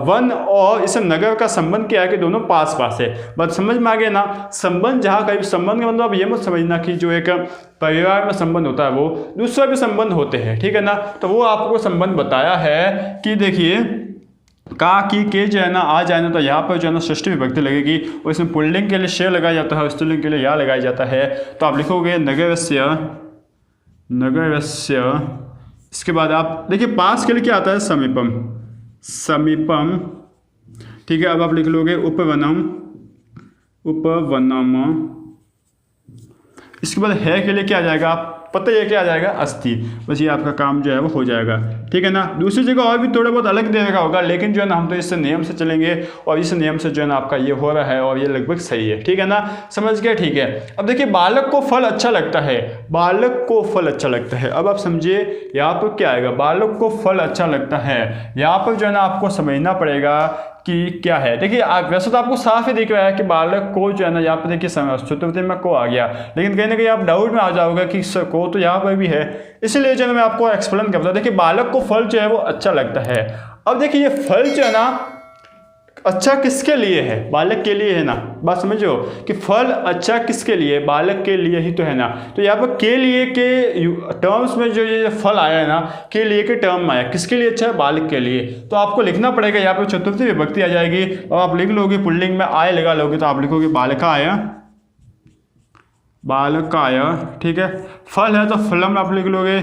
वन और इस नगर का संबंध क्या है कि दोनों पास पास है। बात समझ में आ गया ना, संबंध जहाँ कहीं संबंध का मतलब ये मत समझना कि जो एक परिवार में संबंध होता है वो दूसरा भी संबंध होते हैं, ठीक है ना, तो वो आपको संबंध बताया है कि देखिए का की के जो है ना आ जाए ना, तो यहाँ पर जो है ना षष्ठी विभक्ति लगेगी, और इसमें पुल्लिंग के लिए शे लगाया जाता है, स्त्रीलिंग के लिए या लगाया जाता है। तो आप लिखोगे नगरस्य, इसके बाद आप देखिए पास के लिए क्या आता है, समीपम, ठीक है। अब आप लिख लोगे उपवनम, इसके बाद है के लिए क्या आ जाएगा, आप पता ही है क्या आ जाएगा, अस्थि। बस ये आपका काम जो है वो हो जाएगा, ठीक है ना। दूसरी जगह और भी थोड़ा बहुत अलग दे रखा होगा, लेकिन जो है ना हम तो इस नियम से चलेंगे, और इस नियम से जो है ना आपका ये हो रहा है, और ये लगभग सही है, ठीक है ना, समझ गए, ठीक है। अब देखिए बालक को फल अच्छा लगता है, बालक को फल अच्छा लगता है, अब आप समझिए यहाँ पर क्या आएगा, बालक को फल अच्छा लगता है, यहाँ पर जो है ना आपको समझना पड़ेगा कि क्या है। देखिए वैसे तो आपको साफ ही दिख रहा है कि बालक को जो है ना यहाँ पर देखिए चतुर्थी में को आ गया, लेकिन कहीं ना कहीं आप डाउट में आ जाओगे कि को तो यहाँ पर भी है, इसलिए जो है मैं आपको एक्सप्लेन करता हूँ। देखिए बालक को फल जो है वो अच्छा लगता है। अब देखिए ये फल जो है ना अच्छा किसके लिए है, बालक के लिए है ना, बात समझो कि फल अच्छा किसके लिए, बालक के लिए ही तो है ना। तो यहाँ पर के लिए के टर्म्स में जो ये फल आया है ना, के लिए के टर्म में आया, किसके लिए अच्छा है, बालक के लिए। तो आपको लिखना पड़ेगा, यहाँ पर चतुर्थी विभक्ति आ जाएगी, और आप लिख लोगे पुल्लिंग में आय लगा लोगे, तो आप लिखोगे बालकाय, ठीक है। फल है तो फलम आप लिख लोगे,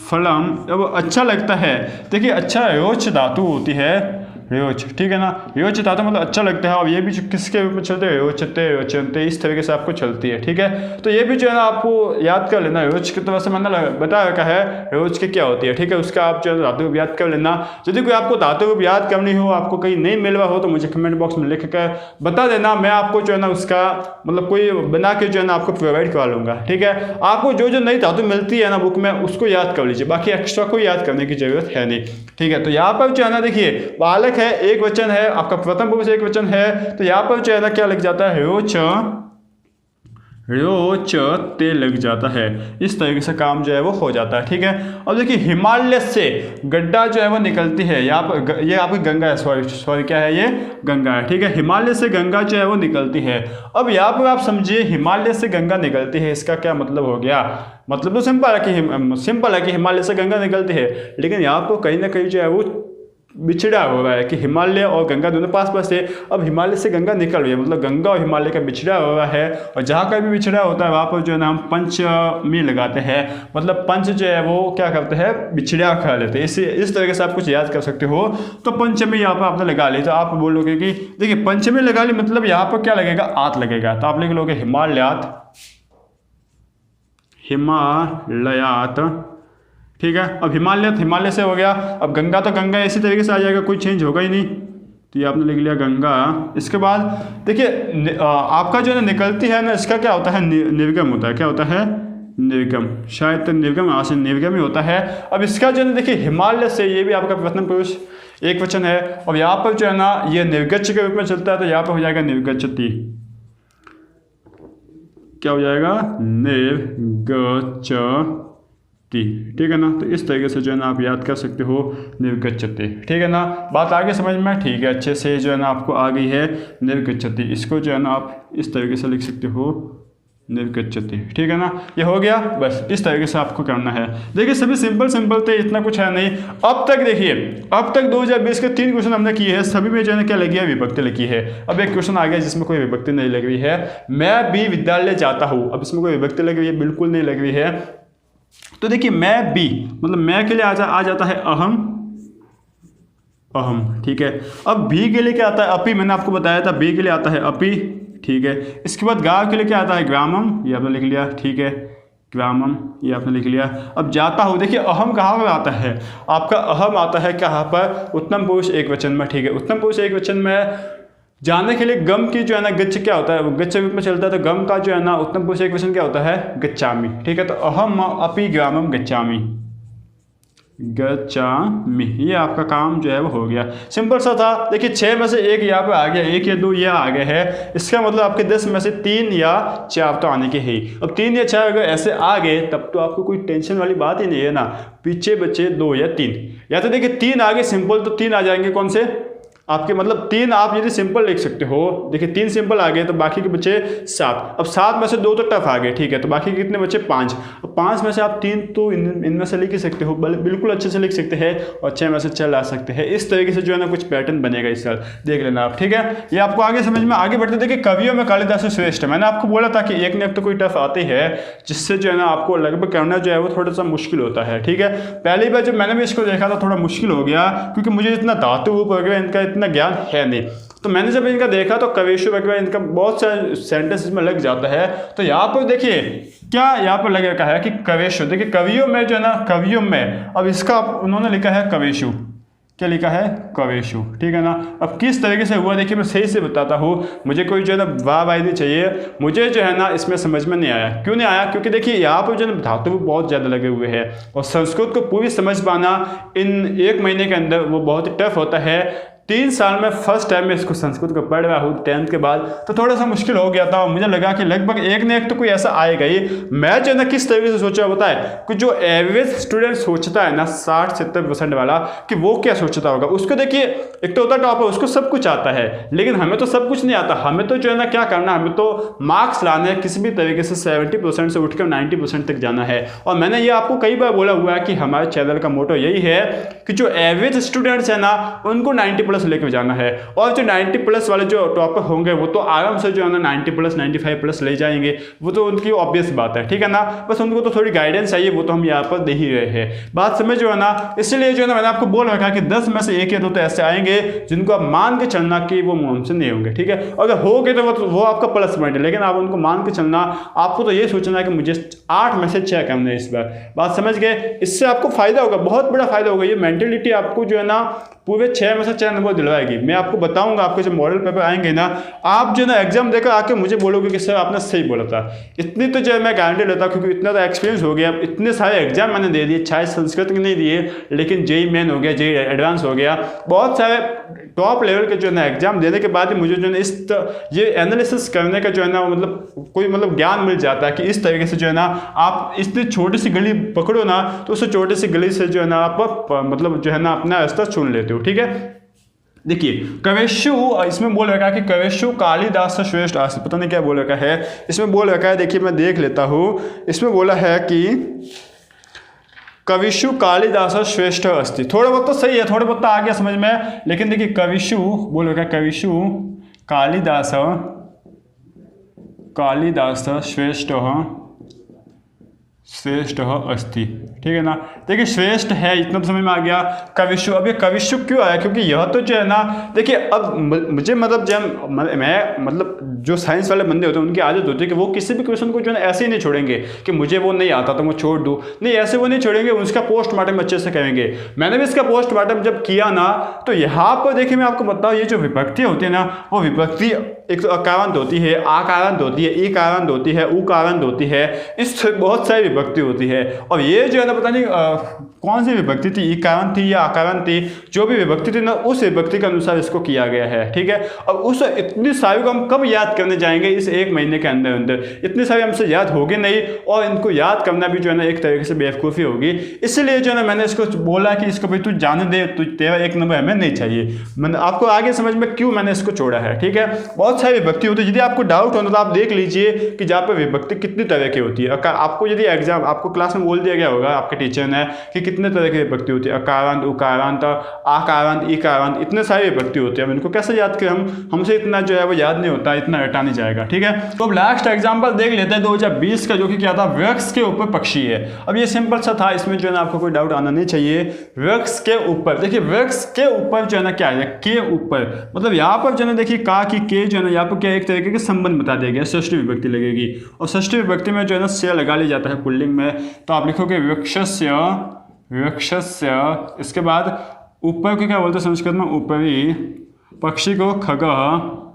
फलम। अब अच्छा लगता है, देखिए अच्छा रोच धातु होती है, रोच, ठीक है ना, रोच धातु मतलब अच्छा लगता है, और ये भी किसके रूप में चलते हैं, रोचते रोचनते, इस तरीके से आपको चलती है, ठीक है। तो ये भी जो है ना आपको याद कर लेना, रोच के तो वैसे मैंने बता रखा है रोच के क्या होती है, ठीक है, उसका आप जो है धातु रूप याद कर लेना। यदि कोई आपको धातु रूप याद करनी हो, आपको कहीं नहीं मिल रहा हो, तो मुझे कमेंट बॉक्स में लिख कर बता देना, मैं आपको जो है ना उसका मतलब कोई बना के जो है ना आपको प्रोवाइड करवा लूँगा, ठीक है। आपको जो जो नई धातु मिलती है ना बुक में, उसको याद कर लीजिए, बाकी एक्स्ट्रा कोई याद करने की जरूरत है नहीं, ठीक है। तो यहाँ पर जो है ना देखिए बालक है, एक वचन है, आपका प्रथम पुरुष एक वचन है, तो यहाँ पर जो है ना क्या लग जाता है, रो च ते लग जाता है। इस तरीके से काम जो है वो हो जाता है, ठीक है। अब देखिए हिमालय से गड्ढा जो है वो निकलती है, यहाँ पर ये आपकी गंगा है, सॉरी क्या है, ये गंगा है, ठीक है। हिमालय से गंगा जो है वो निकलती है। अब यहाँ पर आप समझिए हिमालय से गंगा निकलती है, इसका क्या मतलब हो गया? मतलब तो सिंपल है कि हिमालय से गंगा निकलती है, लेकिन यहाँ पर कहीं ना कहीं जो है वो बिछड़ा हो रहा है कि हिमालय और गंगा दोनों पास पास है। अब हिमालय से गंगा निकल रही है, मतलब गंगा और हिमालय का बिछड़ा हो रहा है, और जहाँ का भी बिछड़ा होता है वहाँ पर जो है ना हम पंचमी लगाते हैं, मतलब पंच जो है वो क्या करते हैं, बिछड़ा खा लेते हैं। इस तरीके से आप कुछ याद कर सकते हो। तो पंचमी यहाँ पर आपने लगा ली, तो आप बोलोगे कि देखिए पंचमी लगा ली मतलब यहाँ पर क्या लगेगा, आत लगेगा, तो आप लिख लोगे हिमालयात, ठीक है। अब हिमालय से हो गया। अब गंगा तो गंगा इसी तरीके से आ जाएगा, कोई चेंज होगा ही नहीं, तो ये आपने लिख लिया गंगा। इसके बाद देखिए आपका जो है निकलती है ना, इसका क्या होता है, निर्गम होता है। क्या होता है? निर्गम, शायद निर्गम, यहाँ से निर्गम ही होता है। अब इसका जो है देखिए हिमालय से, ये भी आपका प्रथम पुरुष एक वचन है, और यहाँ पर जो है ना ये निर्गच्छ के रूप में चलता है, तो यहाँ पर हो जाएगा निर्गच्छति। क्या हो जाएगा? निर्गच्छति, ठीक है ना। तो इस तरीके से जो है ना आप याद कर सकते हो निर्गच्छति, ठीक है ना। बात आगे समझ में? ठीक है, अच्छे से जो है ना आपको आ गई है निर्गच्छति। इसको जो है ना आप इस तरीके से लिख सकते हो निर्गच्छति, ठीक है ना। ये हो गया, बस इस तरीके से आपको करना है। देखिए सभी सिंपल थे, इतना कुछ है नहीं। अब तक देखिए, अब तक 2020 के 3 क्वेश्चन हमने किए हैं, सभी में जो है क्या लगी है, विभक्ति लिखी है। अब एक क्वेश्चन आ गया जिसमें कोई विभक्ति नहीं लग रही है, मैं भी विद्यालय जाता हूँ। अब इसमें कोई विभक्ति लग रही है? बिल्कुल नहीं लग रही है। तो देखिए मैं भी, मतलब मैं के लिए आ जाता है अहम, ठीक है। अब भी के लिए क्या आता है? अपी, मैंने आपको बताया था बी के लिए आता है अपी, ठीक है। इसके बाद गाँव के लिए क्या आता है? ग्रामम, ये आपने लिख लिया, ठीक है, ग्रामम, ये आपने लिख लिया। अब जाता हूँ, देखिए अहम कहाँ पर आता है? आपका अहम आता है कहाँ पर? उत्तम पुरुष एक वचन में, ठीक है। उत्तम पुरुष एक वचन में जाने के लिए गम की जो है ना गच्छ क्या होता है, गच्छ रूप में चलता है, तो गम का जो है ना उत्तम पुरुष एक वचन क्या होता है? गच्छामि, ठीक है। तो अहम अपि ग्रामम गच्छामि, ये आपका काम जो है वो हो गया। सिंपल सा था। देखिए 6 में से 1 यहाँ पे आ गया, 1 या 2 ये आ गए है, इसका मतलब आपके 10 में से 3 या 4 तो आने के ही। अब 3 या 4 अगर ऐसे आ गए तब तो आपको कोई टेंशन वाली बात ही नहीं है ना। पीछे बचे 2 या 3, या तो देखिए 3 आ गए सिंपल, तो 3 आ जाएंगे कौन से आपके, मतलब 3 आप यदि सिंपल लिख सकते हो। देखिए 3 सिंपल आ गए तो बाकी के बचे 7। अब 7 में से 2 तो टफ आ गए, ठीक है, तो बाकी के कितने बचे? 5। अब 5 में से आप 3 तो इनमें से लिख ही सकते हो, बिल्कुल अच्छे से लिख सकते हैं, और 6 में से 6 ला सकते हैं। इस तरीके से जो है ना कुछ पैटर्न बनेगा इस साल, देख लेना आप, ठीक है। ये आपको आगे समझ में। आगे बढ़ते देखिए कवियों में कालिदास श्रेष्ठ। मैंने आपको बोला था कि एक न एक तो कोई टफ आती है जिससे जो है ना आपको लगभग करना जो है वो थोड़ा सा मुश्किल होता है, ठीक है। पहली बार जब मैंने भी इसको देखा था थोड़ा मुश्किल हो गया, क्योंकि मुझे इतना धातु वगैरह इनका इतना ज्ञान है नहीं। तो मैंने जब इनका देखा तो कवेशु वगैरह इनका बहुत सारे सेंटेंस इसमें लग जाता है। तो यहाँ पर देखिए क्या यहाँ पर लग रखा है कि कवेशु, देखिए कवियों में जो है ना, कवियों में, अब इसका उन्होंने लिखा है कवेशु, क्या लिखा है? कवेशु, ठीक है ना। अब किस तरीके से हुआ देखिए मैं सही से बताता हूँ, मुझे कोई जो है ना वाह वायदी चाहिए, मुझे जो है ना इसमें समझ में नहीं आया। क्यों नहीं आया? क्योंकि देखिए यहाँ पर जो है धातु बहुत ज़्यादा लगे हुए हैं, और संस्कृत को पूरी समझ पाना इन 1 महीने के अंदर वो बहुत ही टफ होता है। 3 साल में फर्स्ट टाइम मैं इसको संस्कृत को पढ़ रहा हूँ 10th के बाद, तो थोड़ा सा मुश्किल हो गया था। मुझे लगा कि लगभग एक न एक तो कोई ऐसा आएगा ही। मैं जो है ना किस तरीके से सोचा होता है कि जो एवरेज स्टूडेंट सोचता है ना 60-70% वाला, कि वो क्या सोचता होगा। उसको देखिए एक तो होता टॉपर, उसको सब कुछ आता है, लेकिन हमें तो सब कुछ नहीं आता। हमें तो जो है ना क्या करना, हमें तो मार्क्स लाने हैं किसी भी तरीके से 70% से उठकर 90% तक जाना है। और मैंने ये आपको कई बार बोला हुआ है कि हमारे चैनल का मोटो यही है कि जो एवरेज स्टूडेंट्स है ना उनको 90+ लेके जाना है, और जो 90+ वाले जो टॉपर होंगे वो तो आराम से जो है ना 90+, 95+ ले जाएंगे, वो तो उनकी ऑब्वियस बात है, ठीक है ना। बस उनको तो थोड़ी गाइडेंस चाहिए, वो तो हम यहाँ पर दे ही रहे हैं। बात समझ जो है ना, इसलिए जो है ना मैंने आपको बोल रखा कि 10 में से 1 या 2 तो ऐसे आएंगे जिनको आप मान के चलना कि वो हमसे नहीं होंगे, ठीक है। अगर हो गए तो वो आपका प्लस पॉइंट है, लेकिन आप उनको मान के चलना, आपको तो ये सोचना है कि मुझे 8 में से 6 करने इस बार। बात समझ गए? इससे आपको फायदा होगा, बहुत बड़ा फायदा होगा। ये मेंटेलिटी आपको जो है ना पूरे 6 में से 6 नंबर दिलवाएगी। मैं आपको बताऊंगा, आपके जब मॉडल पेपर आएंगे ना, आप जो ना एग्जाम देकर आके मुझे बोलोगे कि सर आपने सही बोला था। इतनी तो जो है मैं गारंटी लेता हूँ, क्योंकि इतना तो एक्सपीरियंस हो गया। इतने सारे एग्जाम मैंने दे दिए, चाहे संस्कृत के नहीं दिए, लेकिन जेई मेन हो गया, जेई एडवांस हो गया, बहुत सारे टॉप लेवल के जो है ना एग्जाम देने के बाद ही मुझे जो है ना ये एनालिसिस करने का जो है ना मतलब कोई मतलब ज्ञान मिल जाता है कि इस तरीके से जो है ना आप इतनी छोटी सी गली पकड़ो ना तो उस छोटी सी गली से जो है ना आप मतलब जो है ना अपना रास्ता चुन लेते हो। ठीक है, देखिए कवेशु इसमें बोल रखा है कि कवेशु कालिदास श्रेष्ठ अस्ति, पता नहीं क्या बोल रखा है इसमें, बोल रखा है देखिए मैं देख लेता हूँ। इसमें बोला है कि कविशु कालिदास श्रेष्ठ अस्ति, थोड़ा बहुत तो सही है, थोड़ा बहुत तो आ गया समझ में, लेकिन देखिए कविशु बोल रखा है कविशु कालिदास श्रेष्ठ अस्ति, ठीक है ना। देखिए श्रेष्ठ है इतना तो समझ में आ गया। कविशु, अब ये कविशु क्यों आया, क्योंकि यह तो जो है ना देखिए अब मुझे मतलब जब मैं मतलब जो साइंस वाले बंदे होते हैं उनकी आदत होती है कि वो किसी भी क्वेश्चन को जो है ऐसे ही नहीं छोड़ेंगे कि मुझे वो नहीं आता तो मैं छोड़ दूँ, नहीं ऐसे वो नहीं छोड़ेंगे, उसका पोस्टमार्टम अच्छे से करेंगे। मैंने भी इसका पोस्टमार्टम जब किया ना तो यहाँ पर देखिए मैं आपको बताऊँ ये जो विभक्तियाँ होती है ना वो विभक्ति एक तो अकारांत होती है, आकारांत होती है, ईकारांत होती है, उकारांत होती है, इस बहुत सारी विभक्ति होती है। और ये जो है ना पता नहीं कौन सी विभक्ति थी, ईकारांत थी या आकारांत थी, जो भी विभक्ति थी ना उस विभक्ति के अनुसार इसको किया गया है। ठीक है, अब उस इतनी सारी को हम कब याद करने जाएंगे, इस एक महीने के अंदर अंदर इतनी सारी हमसे याद होगी नहीं, और इनको याद करना भी जो है ना एक तरीके से बेवकूफ़ी होगी। इसलिए जो है ना मैंने इसको बोला कि इसको भाई तू जाने दे, तू तेरा एक नंबर हमें नहीं चाहिए। मैंने आपको आगे समझ में क्यों मैंने इसको छोड़ा है। ठीक है, बहुत सारी विभक्ति होती है, यदि आपको डाउट हो तो आप देख लीजिए कि जहाँ पर विभक्ति कितनी तरह की होती है। आपको यदि एग्जाम आपको क्लास में बोल दिया गया होगा आपके टीचर ने कि कितने तरह की विभक्ति होती है, अकारांत, उकारांत, आकारांत, ईकारांत, इतने सारी विभक्ति होती है। इनको कैसे याद करें हमसे इतना जो है वो याद नहीं होता, इतना रटा नहीं जाएगा। ठीक है, तो अब लास्ट एग्जाम्पल देख लेते हैं 2020 का, जो कि क्या था, वृक्ष के ऊपर पक्षी है। अब ये सिंपल सा था, इसमें जो है ना आपको कोई डाउट आना नहीं चाहिए। वृक्ष के ऊपर, देखिए वृक्ष के ऊपर जो है ना क्या है, के ऊपर मतलब यहाँ पर जो है ना देखिए का की के जो है ना यहाँ पर क्या एक तरीके के संबंध बता दिया गया, षष्ठी विभक्ति लगेगी, और षष्ठी विभक्ति में जो है ना से लगा लिया जाता है पुल्लिंग में, तो आप लिखोगे वृक्षस्य, इसके बाद ऊपर को क्या बोलते हैं संस्कृत में, ऊपरी, पक्षी को खगः।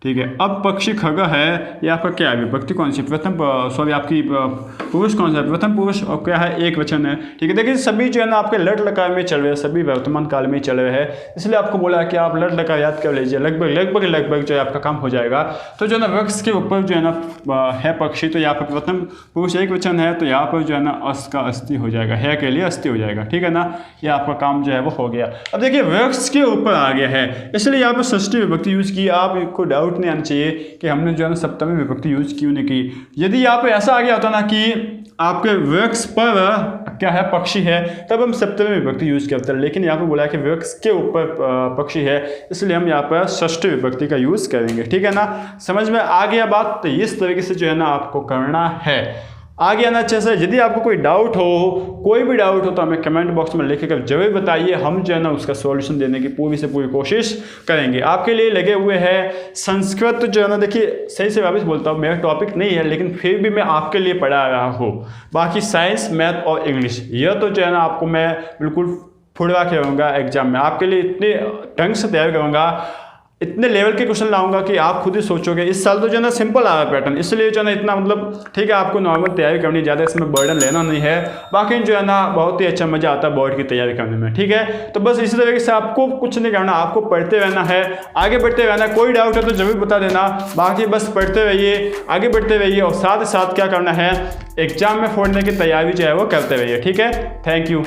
ठीक है, अब पक्षी खगः है, ये आपका क्या है, विभक्ति कौन सी, प्रथम सॉरी आपकी पुरुष कौन सा है, प्रथम पुरुष, और क्या है, एक वचन है। ठीक है, देखिए सभी जो है ना आपके लट लकार में चल रहे हैं, सभी वर्तमान काल में चल रहे हैं, इसलिए आपको बोला कि आप लट लकार याद कर लीजिए, लगभग जो है आपका काम हो जाएगा। तो जो है ना वृक्ष के ऊपर जो है ना है पक्षी, तो यहाँ पर प्रथम पुरुष एक वचन है, तो यहाँ पर जो है ना अस का अस्थि हो जाएगा, है के लिए अस्थि हो जाएगा। ठीक है ना, ये आपका काम जो है वो हो गया। अब देखिए वृक्ष के ऊपर आ गया है, इसलिए यहाँ पर षष्ठी विभक्ति यूज की। आपको डाउट नहीं आना चाहिए कि हमने जो है ना सप्तमी विभक्ति यूज क्यों नहीं की। यदि यहाँ पे ऐसा आ गया होता ना कि आपके वृक्ष पर क्या है, पक्षी है, तब हम सप्तमी विभक्ति यूज करते हैं, लेकिन यहाँ पे बोला है कि वृक्ष के ऊपर पक्षी है, इसलिए हम यहाँ पर षष्ठी विभक्ति का यूज करेंगे। ठीक है ना, समझ में आ गया बात। तो इस तरीके से जो है ना आपको करना है। आगे आना अच्छे से। यदि आपको कोई डाउट हो, कोई भी डाउट हो, तो हमें कमेंट बॉक्स में लिख कर जरूर बताइए, हम जो है ना उसका सॉल्यूशन देने की पूरी से पूरी कोशिश करेंगे। आपके लिए लगे हुए हैं संस्कृत जो है ना, देखिए सही से वापस बोलता हूँ, मेरा टॉपिक नहीं है, लेकिन फिर भी मैं आपके लिए पढ़ा रहा हूँ। बाकी साइंस, मैथ और इंग्लिश, यह तो जो है ना आपको मैं बिल्कुल फुड़वा के रहूँगा एग्जाम में, आपके लिए इतने ढंग से तैयार करूँगा, इतने लेवल के क्वेश्चन लाऊंगा कि आप खुद ही सोचोगे। इस साल तो जो है ना सिंपल आया पैटर्न, इसलिए जो है ना इतना मतलब ठीक है, आपको नॉर्मल तैयारी करनी, ज़्यादा इसमें बर्डन लेना नहीं है। बाकी जो है ना बहुत ही अच्छा मजा आता है बोर्ड की तैयारी करने में। ठीक है, तो बस इसी तरीके से आपको कुछ नहीं करना, आपको पढ़ते रहना है, आगे बढ़ते रहना। कोई डाउट है तो जरूर बता देना, बाकी बस पढ़ते रहिए, आगे बढ़ते रहिए, और साथ ही साथ क्या करना है, एग्जाम में फोड़ने की तैयारी जो है वो करते रहिए। ठीक है, थैंक यू।